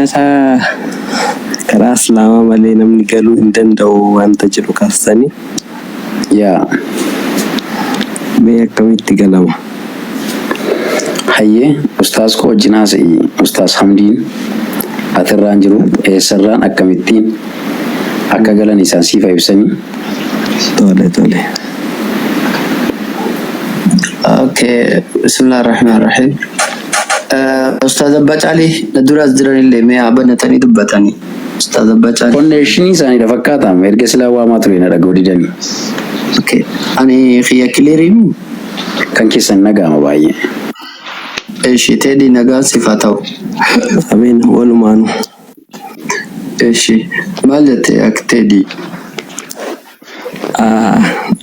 Sa karaa islaamaa malee namni galuu hin danda'u wanta jedhu kaasanii mee akkamitti galama? Hayyee ustaas koo wajjin haasa'ii ustaas Hamdiin atirraan jiru eessarraan akkamittiin akka galan isaan siif ibsanii. Tole. Okay, bismillahirrahmanirrahim. Ustaz Abbaa Caalii duras jiranillee mee abanatanii dubbatanii. Ustaz Abbaa Caalii. Konneeshinii isaanii fakkaata erga silaa waamaa ture na dhaga'uu didanii. Okay, ani xiyya kileerii kan keessan nagahama baay'ee. Eshi teedii nagaan sifa ta'u. Ameen walumaanu. Eshi maal jettee akka teedii?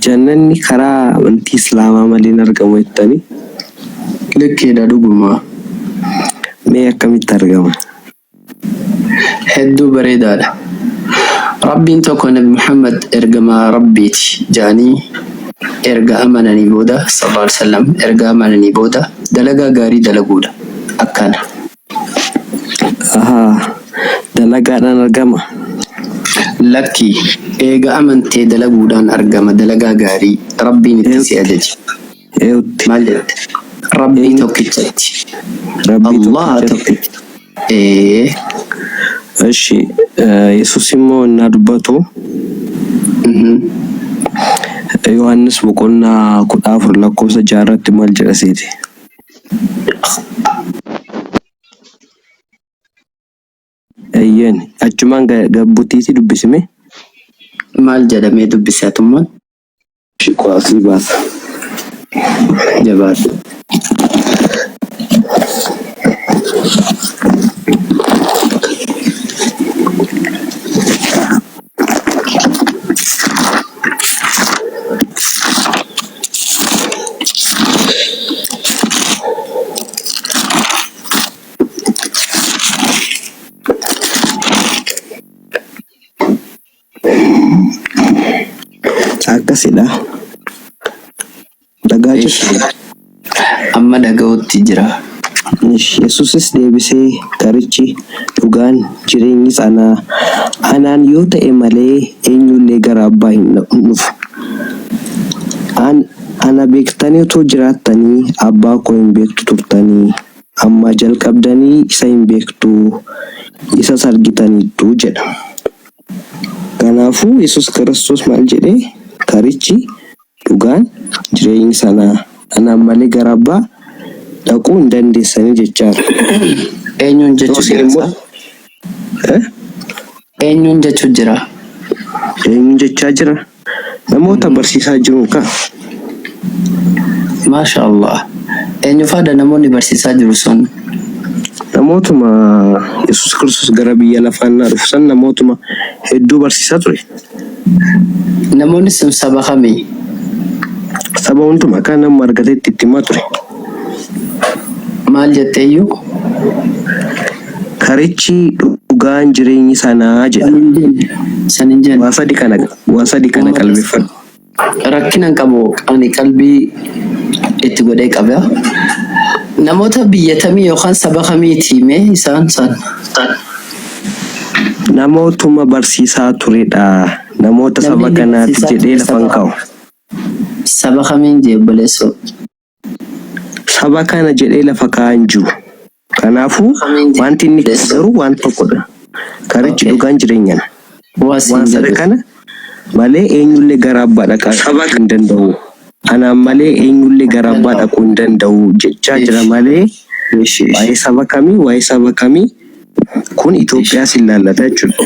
Jannanni karaa amantii islaamaa malee hin argamu jettanii? Likkeedha dhugumaa. Mee akkamitti argama? Hedduu bareedaadha. Rabbiin tokko Nabi Muhammad ergamaa Rabbiiti jedhanii erga amananii booda sallallahu alaihi wasallam erga amananii booda dalagaa gaarii dalaguudha. Akkana. Dalagaadhaan argama? Lakki eega amantee dalaguudhaan argama dalagaa gaarii Rabbiin itti si ajaje. Maal jette? Rabbii tokkichatti. Allah tokkicha. Eshi Yesuus immoo innaa dubbatu Yohaannis boqonnaa 14 lakkoofsa 6 irratti maal jedha seeti? Eeyyeen achumaan gabbutiiti dubbisime? Maal jedhamee dubbisatummaan? Shiqaasii baasa. Jabaatu. Akkasidha. Dhagaa jirtu. Amma dhaga'utti jira. Yesuusis deebisee karichi dhugaan jireenyis anaan yoo ta'e malee eenyullee gara abbaa hin dhufu. Ana beektanii otoo jiraattanii abbaa koo hin beektu turtanii amma jalqabdanii isa hin beektu isas argitaniittu jedha. Kanaafuu Yesuus Kiristoos maal jedhee karichi dhugaan jireenyis anaan malee gara abbaa dhaquu hin dandeessanii jechaadha. Eenyuun jechuun eenyuun jechuun jira? Eenyuun jechaa jira? Namoota barsiisaa jiru ka. Maashaallah. Eenyu faada namoonni barsiisaa jiru sun? Namootuma Yesuus Kiristoos gara biyya lafaannaa dhufu san namootuma hedduu barsiisaa ture. Namoonni sun saba kamii? Saba hunduma kan nama argatetti itti himaa ture. Maal jetteeyyuu? Karichi dhugaan jireenyi sanaa jedha. Sanin jenna. Waa sadi kana qalbeeffadhu. Rakkinan qabu ani qalbii itti godhee qaba. Namoota biyyatamii yookaan saba kamiiti mee isaan san? Namootuma barsiisaa turedha. Namoota saba kanaatti jedhee lafan kaa'u. Saba kamiin jeebaleessoo? Saba kana jedhee lafa kaa'an jiru. Kanaafuu wanti inni garuu waan tokkodha. Karichi dhugaan jireenyana. Waan sada kana malee eenyullee gara abbaa dhaquu hin danda'u. Anaan malee eenyullee gara abbaa dhaquu hin danda'u jechaa jira malee waa'ee saba kamii kun Itoophiyaas ilaallata jechuudha.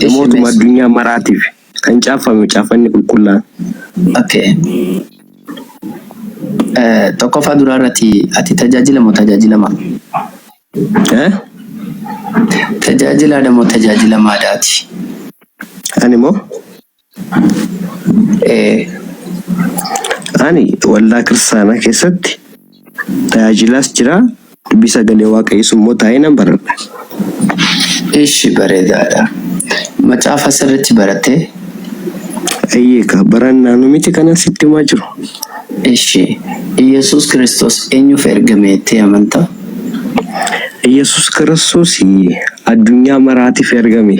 Namootuma addunyaa maraatiif kan caafanni qulqullaa'an. Okay. Tokkoffaa duraa irratti ati tajaajila moo tajaajilama? Tajaajilaadha moo tajaajilamaadhaati? Ani moo? Ani waldaa kiristaanaa keessatti tajaajilaas jira. Dubbii sagalee waaqayyoo immoo taa'ee nan baradha. Ishi bareedaadha. Macaafa sirriitti barattee? Eeyyeka barannaa miti kana sitti himaa jiru. Ishi Yesuus Kiristoos eenyuuf ergame jettee amantaa? Yesus Kiristoos addunyaa maraatiif ergame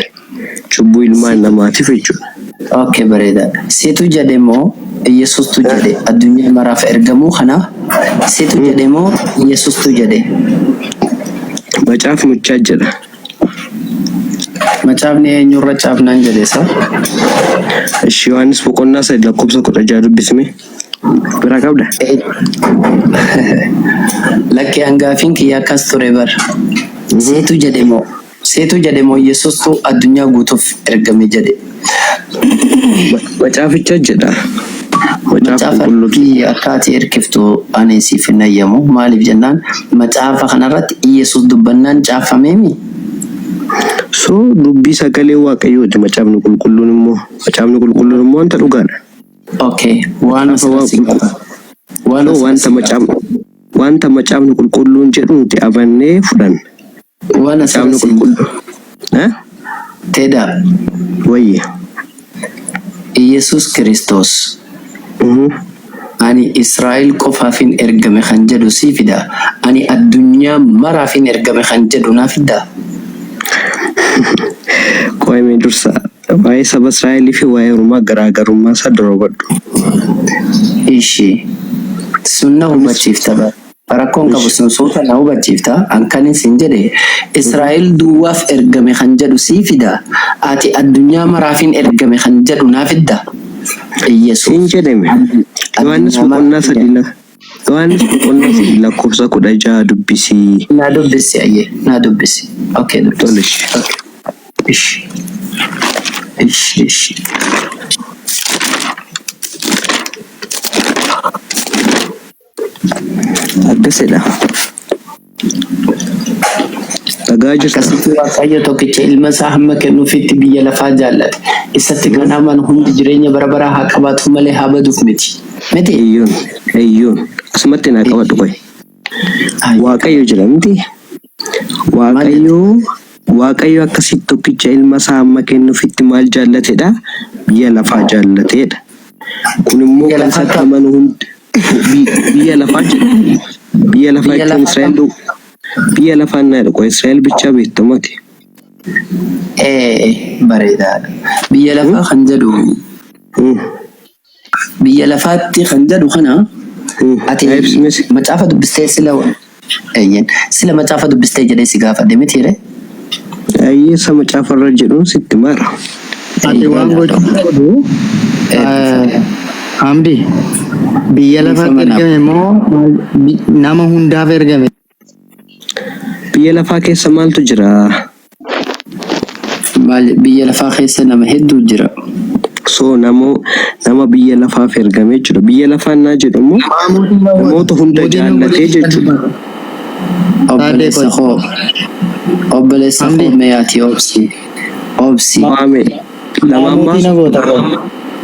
cubbuu ilmaan namaatiif jechuudha. Okay, bareeda. Seetu jedhe moo Yesuustu jedhe addunyaa maraaf ergamuu kana? Seetu jedhe moo Yesuustu jedhe? Macaaf muchaa jedha. Macaafni eenyurra caafnaan jedhe isa? Ishi Yohaannis boqonnaa 3 lakkoofsa 16 dubbisme. Bira qabda. Lakki hangaafiin kiyya akkas ture bar. Seetu jedhe moo Yesuustu addunyaa guutuuf ergame jedhe? Macaaficha jedha. Macaafa akkaati erkiftu ani siif hin ayyamu. Maaliif jennaan macaafa kanarratti Yesuus dubbannaan caafameemi. So dubbii sagalee Waaqayyooti macaafni qulqulluun immoo wanta dhugaadha. Okay, wanta macaafni qulqulluun jedhu nuti abannee fudhanna. Macaafni qulqulluun. Teda. Wayye. Yesus Kristos. Ani Israa'el qofaafin ergame kan jedhu si fida. Ani addunyaa maraafin ergame kan jedhu na fida. Qo'amee dursa waa'ee saba Israa'elii fi waa'ee Oromaa garaagarummaa isaa darbadhu. Ishi sunna hubachiifta bara. Rakkoon qabu sun suuta na hubachiifta. Ankanin sin jedhe Israa'el duwwaaf ergame kan jedhu si fida. Ati addunyaa maraafin ergame kan jedhu na fida. Yesuus. Sin jedhame. Yohaannis boqonnaa 3 lakkoofsa 16 dubbisi. Na dubbisi ayye. Na dubbisi. Okay, dubbisi. Ish. Akkasidha. Dhagaa jirta. Akkasitti Waaqayyo tokkicha ilma isaa hamma kennuufitti biyya lafaa jaallate. Isatti kan amanu hundi jireenya bara baraa haa qabaatu malee haa baduuf miti. Eeyyoon. Asumatti naa qabadhu qoy. Waaqayyo jira miti. Waaqayyo akkasitti tokkicha ilma isaa hamma kennuufitti maal jaallatedha? Biyya lafaa jaallatedha. Kun immoo kan isatti amanu hundi biyya lafaa jedha. Biyya lafaa jechuun Israa'el biyya lafaa naa dhaqo Israa'el bichaa beektamati. Bareedaadha. Biyya lafaa kan jedhu biyya lafaatti kan jedhu kana ati macaafa dubbistee sila macaafa dubbistee jedhee si gaafadhe mitiire? Ayyeessa macaafarra jedhuun sitti mara. Ati waan gochuu Hamdi biyya lafaatti ergame moo nama hundaaf ergame? Biyya lafaa keessa maaltu jira? Biyya lafaa keessa nama hedduu jira. So nama biyya lafaaf ergame jechuudha. Biyya lafaa naa jedhu immoo namoota hunda jaallatee jechuudha. Obboleessa koo meeyaati obsi.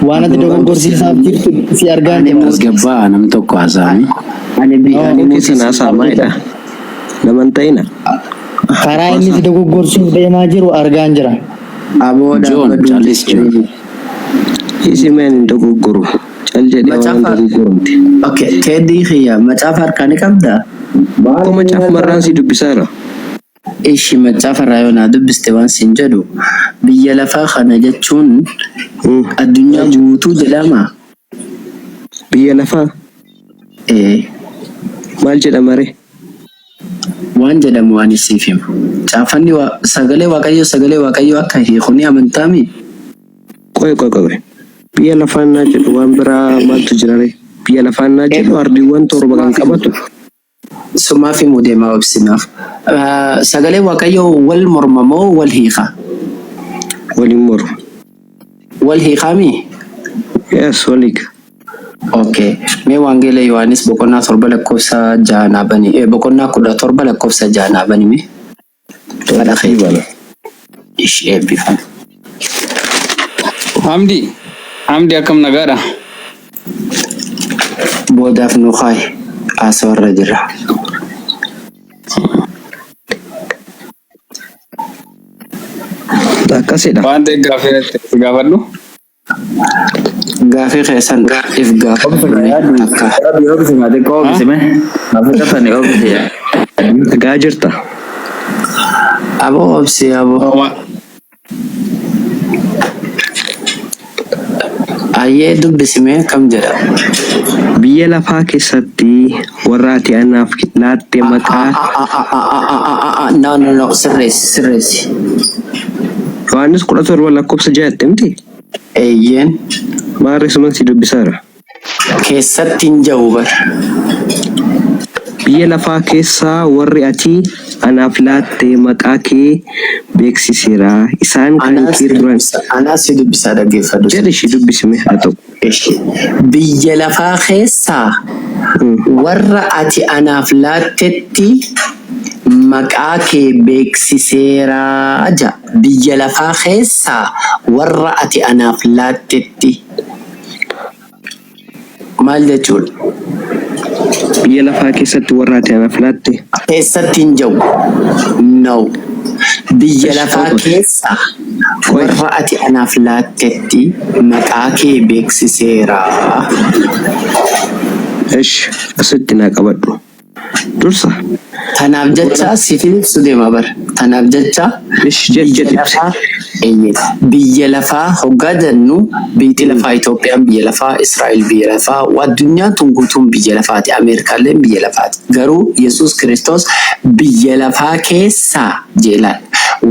Waan ati dogoggorsiisaaf jirtu si argaa Tasgabbaa namni tokko haasa'ame. Ani keessa haasa'amaadha. Naman ta'ina. karaa inni si dogoggorsuuf deemaa jiru argaan jira. Joon Charles Joon. Isi men dogoggoru. Cal jedhee waan dogoggorumti. Okay, Teddy khiyya macaafa harkaan qabda? Ko macaaf marraan si dubbisaara. Ishi macaafa raayona dubbiste waan sin jedhu biyya lafaa kana jechuun addunyaa guutuu jedhama. Biyya lafaa? Maal jedhama ree? Waan jedhamu waan isiif himu. Caafanni sagalee waaqayyo akka hiikuni amantaami. Qoy. Biyya lafaa naa jedhu waan biraa maaltu jira ree? Biyya lafaa naa jedhu ardiiwwan torba kan qabatu. Sumaafi mudeemaa obsinaaf. Sagalee waaqayyo wal mormamoo wal hiika? Waliin morma. Wal hiikami? Yes, wal hiika. Okay. Mee wangeela Yohaannis boqonnaa 7 lakkoofsa 6 bani. Boqonnaa 17 lakkoofsa 6 bani mee? Fadha khaybala. Ish eebbifan. Hamdi akkam nagaadha? Boodaaf nu kaayi aswarra jira. Akkasidha. Waan ta'eef gaafadhu. Gaafii keessan if gaafa. Gaajirta. Abo obsi abo. Ayyee dubbisime kam jedha. Biyya lafaa keessatti warra ati anaaf laatte maqaa No, sirreessi. Yohaannis 17 lakkoofsa 6 miti. Eeyyeen Maarri suman si dubbisaara. keessatti hin jiru bar. Biyya lafaa keessaa warri ati anaaf laatte maqaa kee beeksiseera. Isaan kan kee turan. Anaas si dubbisaa dhaggeeffadhu. Jedhe shi dubbisime haa ta'u. Biyya lafaa keessaa warra ati anaaf laattetti maqaa kee beeksiseera ja. Biyya lafaa keessaa warra ati anaaf laattetti maal jechuudha? Biyya lafaa keessatti warra ati anaaf laatte. Keessatti hin jiru. No. Biyya lafaa keessaa warra ati anaaf laattetti maqaa kee beeksiseera. Ish asitti naa qabadhu. Dursa. Tanaaf jecha siifin ibsu deema bar. Tanaaf jecha biyya lafaa hoggaa jennu biyyi lafaa Itoophiyaan biyya lafaa, Israa'el biyya lafaa, addunyaa guutuun biyya lafaati, Ameerikaalleen biyya lafaati. Garuu Yesuus Kiristoos biyya lafaa keessaa jeelaan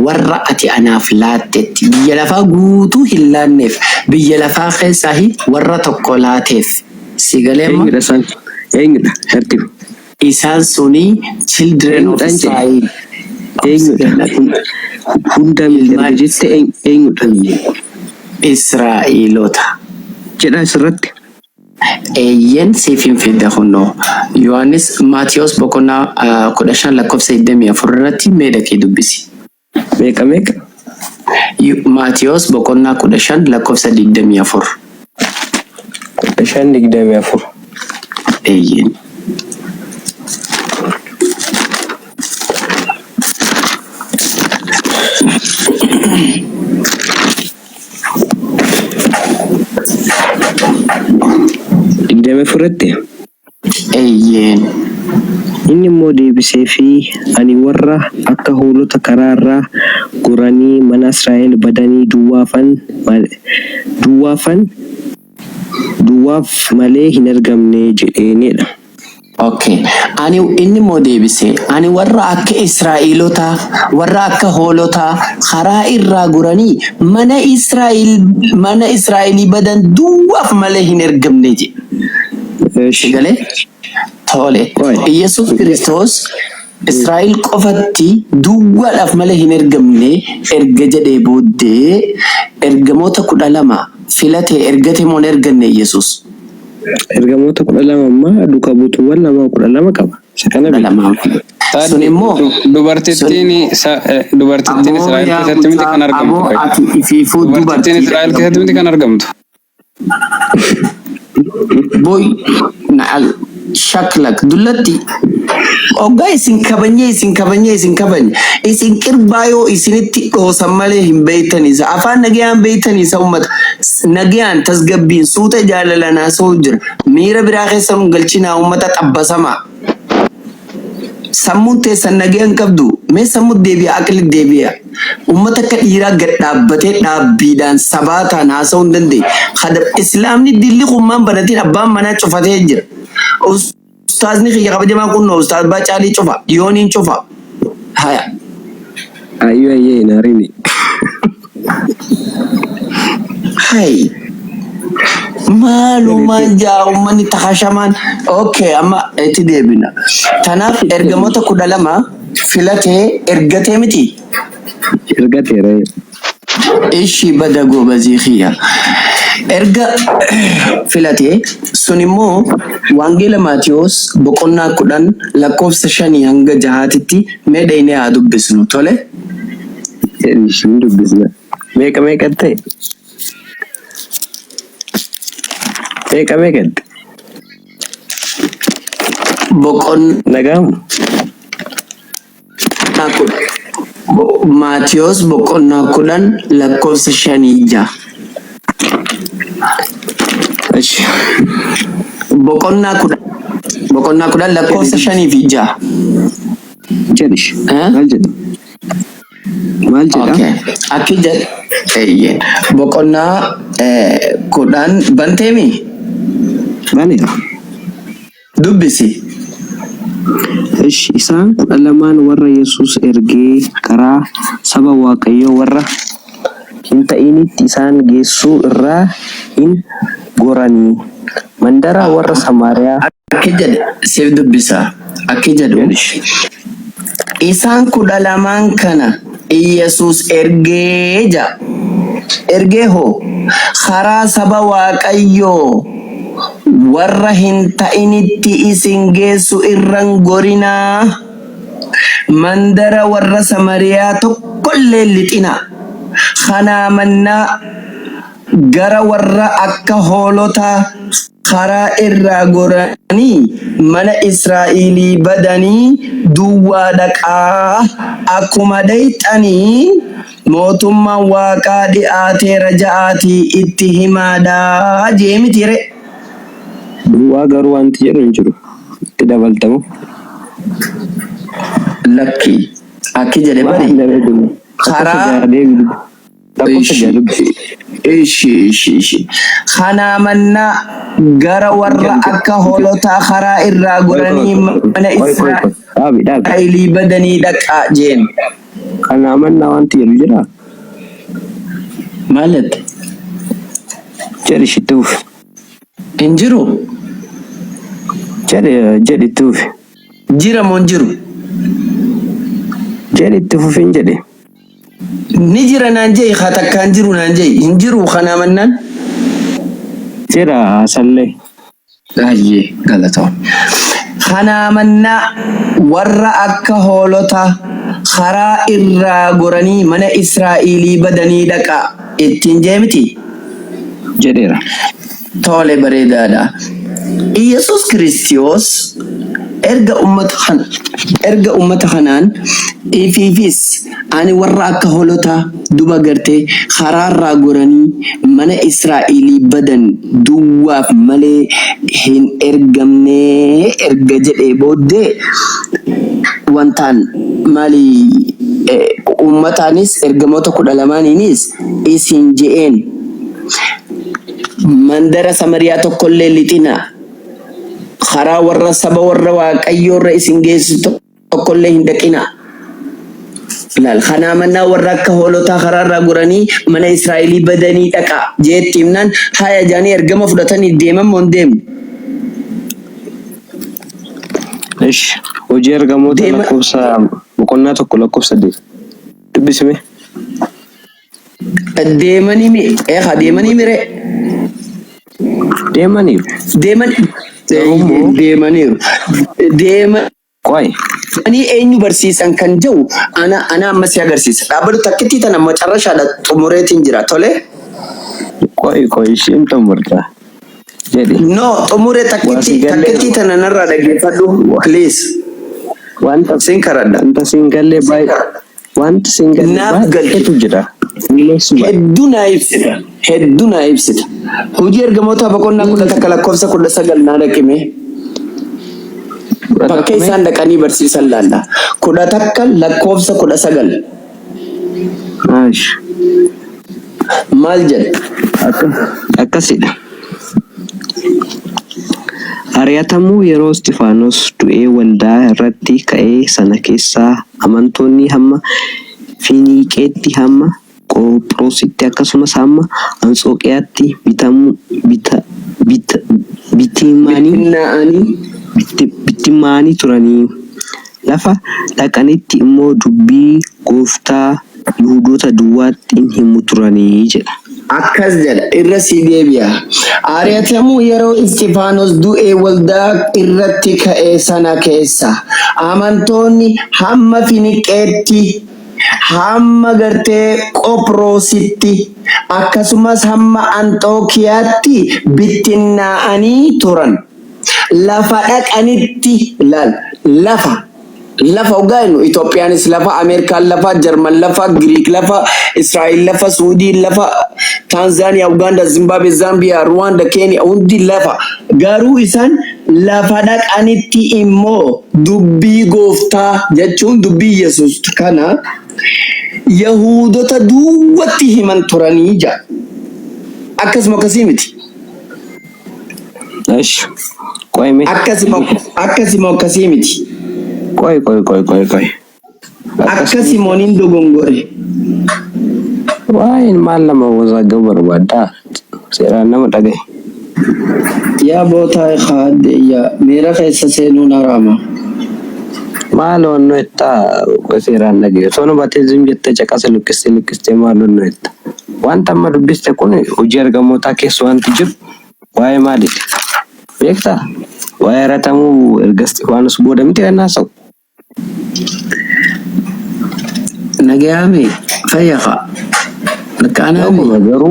warra ati anaaf laattetti biyya lafaa guutuu hin laanneef biyya lafaa keessaa warra tokko laateef si galeema. Eenyudha harti. Isaan suni children of Israel. Hunda miidhagina jette eenyudha? Israa'eelota. Jedha asirratti. Eeyyen siifin fidda kunoo. Yohaannis Maatiyos boqonnaa 15 lakkoofsa 24 irratti meedhaqee dubbisi. Meeqa? Maatiyos boqonnaa 15 lakkoofsa 24. 15:24. Eeyyen. Digdamii furratti. Eeyyeen. Inni immoo deebisee fi ani warra akka hoolota karaarraa goranii mana Israa'el badanii duwwaaf malee hin argamne jedheenidha. Okay. Inni immoo deebisee ani warra akka Israa'eelota warra akka hoolota karaa irraa goranii mana Israa'elii badan duwwaaf malee hin argamne jedhe. Shigalee tole. Yesuus Kiristoos Israa'el qofatti duwwaadhaaf malee hin argamne erga jedhee booddee ergamoota 12 filatee ergate moo erganne Yesuus. Ergamoota 12 ammaa duukaa buutuuwwan 12 qaba. Isa kana beekama. Sun immoo dubartittiin Israa'el keessatti miti kan argamtu. Dubartittiin Israa'el keessatti miti kan argamtu. Boy naal shaklak dullatti oggaa isin kabanye isin qirbaayoo isinitti dhoosan malee hin beeytaniisa afaan nagayaan beeytaniisa ummata nagayaan tasgabbiin suuta jaalalanaa soo jira miira biraa keessa nu galchinaa ummata xabbasamaa sammuun teessan nagayaan qabdu mee sammuu deebi'a aqli deebi'a ummata akka dhiiraa gad dhaabbatee dhaabbiidhaan sabaataan haasa'uu hin dandeenye hadab islaamni dilli qummaan banatiin abbaan manaa cufatee jira. Ustaazni khiyya kabajamaa kun ustaaz Baacaalii cufa yooniin cufa haya ayyee naarini hay maaluma jaa'ummanni takashamaan okay amma itti deebina tanaaf ergamoota 12 filatee ergatee miti ergateera ishi bada goobazii khiyya erga filatee sun immoo wangeela Maatiyos boqonnaa 10 lakkoofsa 5 hanga 6tti meedhaynee haa dubbisnu tole. Ishin dubbisna. Meeqa ta'e? Meeqa? Nagamu. Maatiyos boqonnaa 10 lakkoofsa 5 boqonnaa 10 lakkoofsa 5 fi 6 jedhish maal jedha Okay. Akki jedhe boqonnaa kudhan banteemi baneera dubbisi. isaan 12 warra Yesuus ergee karaa saba Waaqayyoo warra hin ta'initti isaan geessuu irraa hin goranii mandara warra Samaariyaa Akki jedhe siif dubbisa. Akki jedhu isaan 12 kana Yesuus ergee hoo karaa saba Waaqayyoo warra hin ta'initti isin geessu irran gorinaa mandara warra Samariyaa tokkollee lixinaa kanaa mannaa gara warra akka hoolotaa karaa irraa goranii mana Israa'elii badanii duwwaa dhaqaa akkuma dayxanii mootummaan Waaqaa dhi'aateera ja'aatii itti himaadhaa jeemitire. duwwaa garuu wanti jedhu hin jiru itti dabaltamu Lakki akki jedhe bari karaa ishi kanaa mannaa gara warra akka hoolotaa karaa irraa goranii mana Israa'elii badanii dhaqaa jeen. kanaa mannaa wanti jedhu jira Maalatti jedhish itti fufi hin jiru jedhi itti fufi jira moo hin jiru jedhi itti fufiin jedhe ni jira naan jee haa takkaan jiru naan jee hin jiru kanaa mannaan. jira sallee Baay'ee galatoon. Kanaa mannaa warra akka hoolotaa karaa irraa goranii mana Israa'elii badanii dhaqaa ittiin jeemiti. jedheera Tole bareedaadha. Yesuus Kiristoos erga ummata kanaan ifiifis ani warra akka hoolotaa duba gartee karaarraa goranii mana Israa'elii badan duwwaaf malee hin ergamne erga jedhee booddee wantaan maali ummataanis ergamoota 12niinis isin je'een mandara Samariyaa tokkollee lixinaa karaa warra saba warra Waaqayyoorra isin geessu tokkollee hin dhaqinaa. Laal kanaa mannaa warra akka hoolotaa karaarraa goranii mana Israa'elii badanii dhaqaa jeetti himnaan haya jaanii ergama fudhatanii deeman moo hin deemne? hojii ergamoota lakkoofsa boqonnaa 1 lakkoofsa 8 dubbisime deemanii mire qoy ani eenyu barsiisan kan jiru ana ammas agarsiisa dhaabbatu takkitti tana macarrashaadha xumureetiin jira tole qoy isheen xumurta jedhi no xumuree takkitti tana narraa dhaggeeffadhu please wanta sin karadha singalee baay'ee wanta singalee baay'eetu jira hedduu naa ibsita hojii ergamoota boqonnaa 11 lakkoofsa 19 naa dhaqime bakka isaan dhaqanii barsiisan laalla 11 lakkoofsa 19 maal jedhe akkasidha ari'atamuu yeroo Istifaanos du'ee waldaa irratti ka'ee sana keessaa amantoonni hamma Finiiqeetti hamma Qophiroositti akkasumas hamma Anxooqiyaatti bittimmaanii turanii lafa dhaqanitti immoo dubbii gooftaa Yihuudoota duwwaatti himu turanii jedha. Akkas jedha irra sii deebi'a. Ari'atamuu yeroo Istifaanos du'ee waldaa irratti ka'ee sana keessa amantoonni hamma Finiiqeetti hamma gartee Qophiroositti akkasumas hamma Anxookiyaatti bittinnaa'anii turan. Lafa dhaqanitti lafa lafa ugainu Itoophiyaanis lafa, Ameerikaan lafa, Jarman lafa, Giriik lafa, Israa'el lafa, Suudii lafa, Tanzaaniyaa, Uganda, Zimbabwe, Zambia, Rwanda, Kenya hundi lafa. Garuu isaan lafa dhaqanitti immoo dubbii gooftaa jechuun dubbii Yesuus kana Yahudota duwwatti himan turanii jira. Akkasuma akkasii miti. እሺ ቆይ ሜ akkasuma akkasii miti. ቆይ akkasimooniin dogongore. ዋይን ማን ለማወዛገብ በርባዳ ሴራና መጠገኝ yaa bootaa khaadeya meera keessa seenuun haraama. ማል ወኖ እታ ሴራና ገ ሶኖ ባቴ ዝም ጀተ ጨቃሰ ልክስቴ ማል ወኖ እታ ዋንታማ ዱብስቴ ኩን ሆጂ አርገሞታ ኬስ ዋንት ጅብ ዋይ ማለት ቤክታ ዋይ ረተሙ እርገስቲ ዋንስ ቦደምት ያናሰው ነገያሜ ፈየኻ ለካና ነገሩ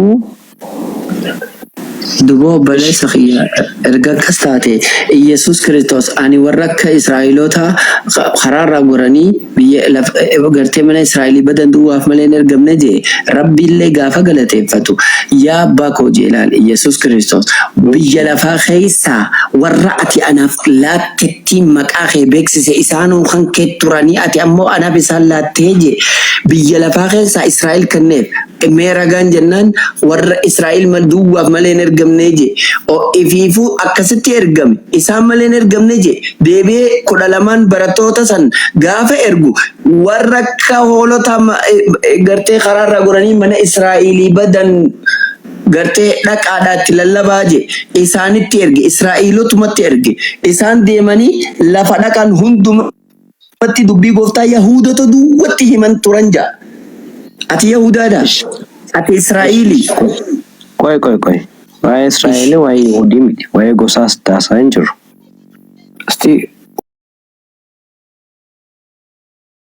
dubo bale sakhiya erga kastate Yesus Kristos ani warrakka Israilota kharara gorani biye garte mana Israili badan duwaf malen ergamne je Rabbille gafa galatefatu ya bako jelal Yesus Kristos biye lafa khaysa warraati anaf laatti maqaxe beksise isanu khan keturani ati ammo ana bisallateje biye lafa khaysa Israil kanne meeragan jennan warra Israil mal duwaf malen ergamne je o ififu akkasitti ergame isaan malen ergamne je deebe kodalaman barattoota san gaafa ergu warra ka holota garte kharara gorani mana Israili badan garte dhaqaadhaatti lallabaaje isaanitti erge Israilotumatti erge isaan deemanii lafa dhaqan hundumatti dubbii gooftaa Yahudota duwwatti himan turan jaa. Ati Yahudaadha. Ati Israa'ili. ቆይ ዋይ እስራኤል ዋይ ይሁዲ ዋይ ጎሳስ ታሳንጅሩ እስቲ